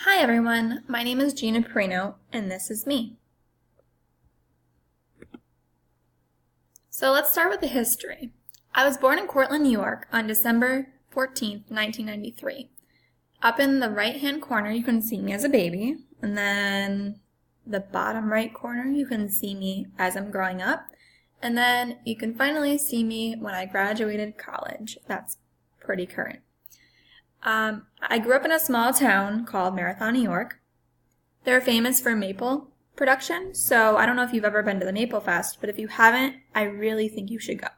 Hi everyone, my name is Gina Perino, and this is me. So let's start with the history. I was born in Cortland, New York on December 14th, 1993. Up in the right-hand corner, you can see me as a baby, and then the bottom right corner, you can see me as I'm growing up, and then you can finally see me when I graduated college. That's pretty current. I grew up in a small town called Marathon, New York. They're famous for maple production, so I don't know if you've ever been to the Maple Fest, but if you haven't, I really think you should go.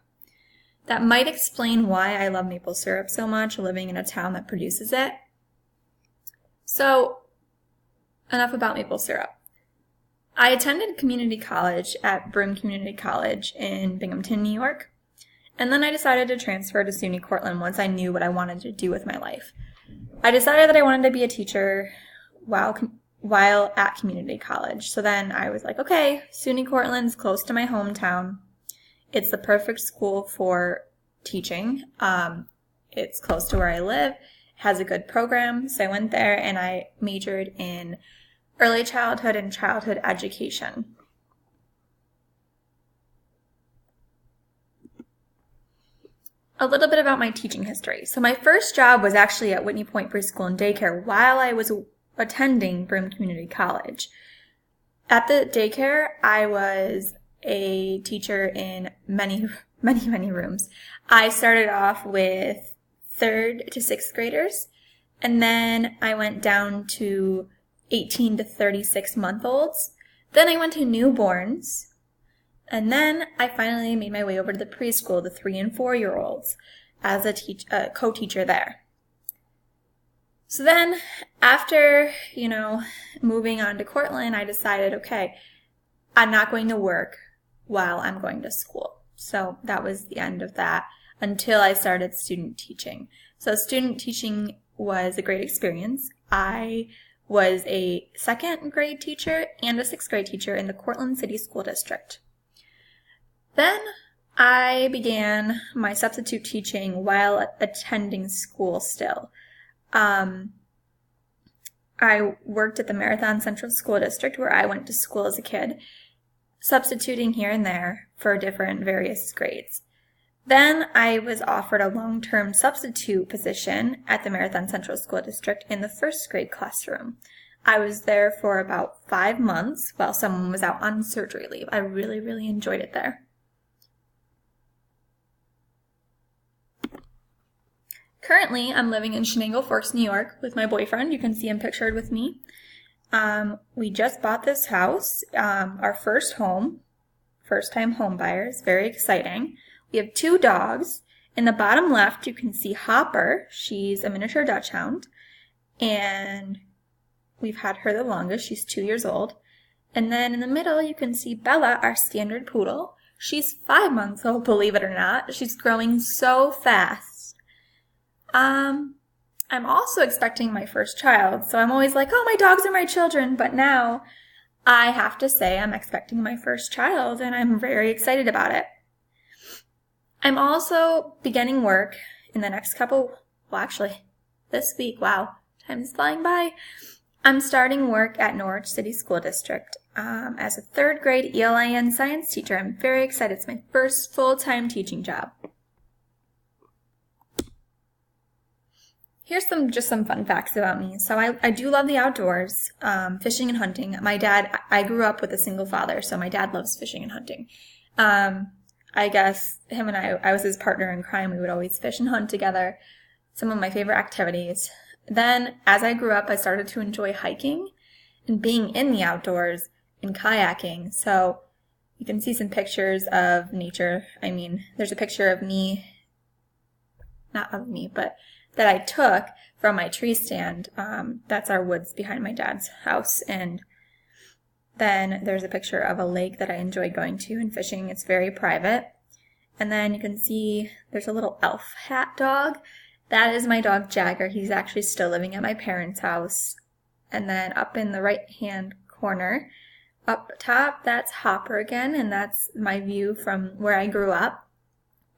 That might explain why I love maple syrup so much, living in a town that produces it. So, enough about maple syrup. I attended community college at Broome Community College in Binghamton, New York. And then I decided to transfer to SUNY Cortland once I knew what I wanted to do with my life. I decided that I wanted to be a teacher while at community college. So then I was like, okay, SUNY Cortland's close to my hometown. It's the perfect school for teaching. It's close to where I live, has a good program. So I went there and I majored in early childhood and childhood education. A little bit about my teaching history. So my first job was actually at Whitney Point Preschool and Daycare while I was attending Broome Community College. At the daycare, I was a teacher in many rooms. I started off with 3rd to 6th graders, and then I went down to 18 to 36-month-olds. Then I went to newborns. And then I finally made my way over to the preschool, the 3 and 4-year-olds, as a co-teacher there. So then, after, moving on to Cortland, I decided, okay, I'm not going to work while I'm going to school. So that was the end of that until I started student teaching. So student teaching was a great experience. I was a 2nd grade teacher and a 6th grade teacher in the Cortland City School District. Then I began my substitute teaching while attending school still. I worked at the Marathon Central School District where I went to school as a kid, substituting here and there for different various grades. Then I was offered a long-term substitute position at the Marathon Central School District in the 1st grade classroom. I was there for about 5 months while someone was out on surgery leave. I really, really enjoyed it there. Currently, I'm living in Shenango Forks, New York with my boyfriend. You can see him pictured with me. We just bought this house, our first home, first-time home buyers, very exciting. We have 2 dogs. In the bottom left, you can see Hopper. She's a miniature Dachshund, and we've had her the longest. She's 2 years old. And then in the middle, you can see Bella, our standard poodle. She's 5 months old, believe it or not. She's growing so fast. I'm also expecting my first child, so I'm always like, oh, my dogs are my children, but now I have to say I'm expecting my first child, and I'm very excited about it. I'm also beginning work in the next this week, wow, time is flying by. I'm starting work at Norwich City School District as a 3rd grade ELIN science teacher. I'm very excited. It's my first full-time teaching job. Here's some fun facts about me. So I do love the outdoors, fishing and hunting. I grew up with a single father, so my dad loves fishing and hunting. I guess him and I was his partner in crime. We would always fish and hunt together. Some of my favorite activities. Then, as I grew up, I started to enjoy hiking and being in the outdoors and kayaking. So you can see some pictures of nature. I mean, there's a picture of me, not of me, but that I took from my tree stand. That's our woods behind my dad's house. And then there's a picture of a lake that I enjoy going to and fishing. It's very private. And then you can see there's a little elf hat dog. That is my dog Jagger. He's actually still living at my parents' house. And then up in the right-hand corner, up top, that's Hopper again. And that's my view from where I grew up.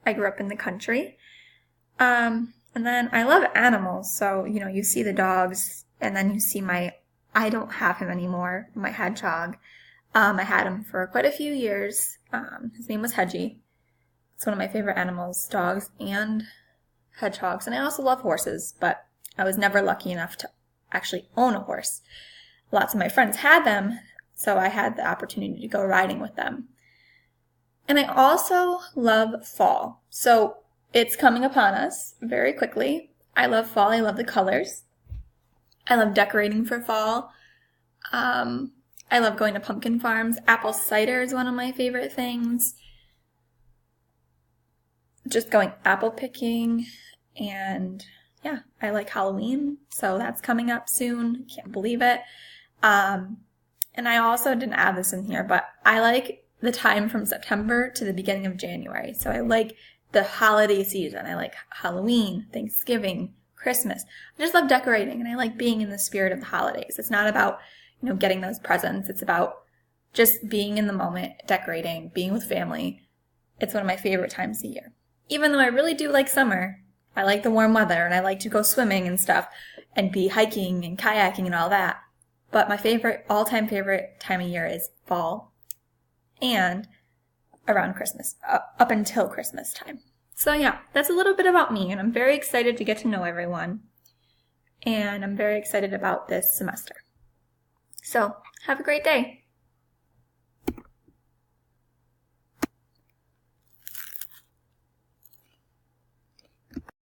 I grew up in the country. And then I love animals, so, you see the dogs And then you see I don't have him anymore, my hedgehog. I had him for quite a few years. His name was Hedgie. It's one of my favorite animals, dogs and hedgehogs. And I also love horses, but I was never lucky enough to actually own a horse. Lots of my friends had them, so I had the opportunity to go riding with them. And I also love fall. So it's coming upon us very quickly. I love fall. I love the colors. I love decorating for fall. I love going to pumpkin farms. Apple cider is one of my favorite things. Just going apple picking. And yeah, I like Halloween. So that's coming up soon. Can't believe it. And I also didn't add this in here, but I like the time from September to the beginning of January. So I like the holiday season. I like Halloween, Thanksgiving, Christmas. I just love decorating, and I like being in the spirit of the holidays. It's not about, getting those presents. It's about just being in the moment, decorating, being with family. It's one of my favorite times of year. Even though I really do like summer, I like the warm weather, and I like to go swimming and stuff, and be hiking and kayaking and all that. But my all-time favorite time of year is fall and around Christmas, up until Christmas time. So yeah, that's a little bit about me, and I'm very excited to get to know everyone. And I'm very excited about this semester. So have a great day.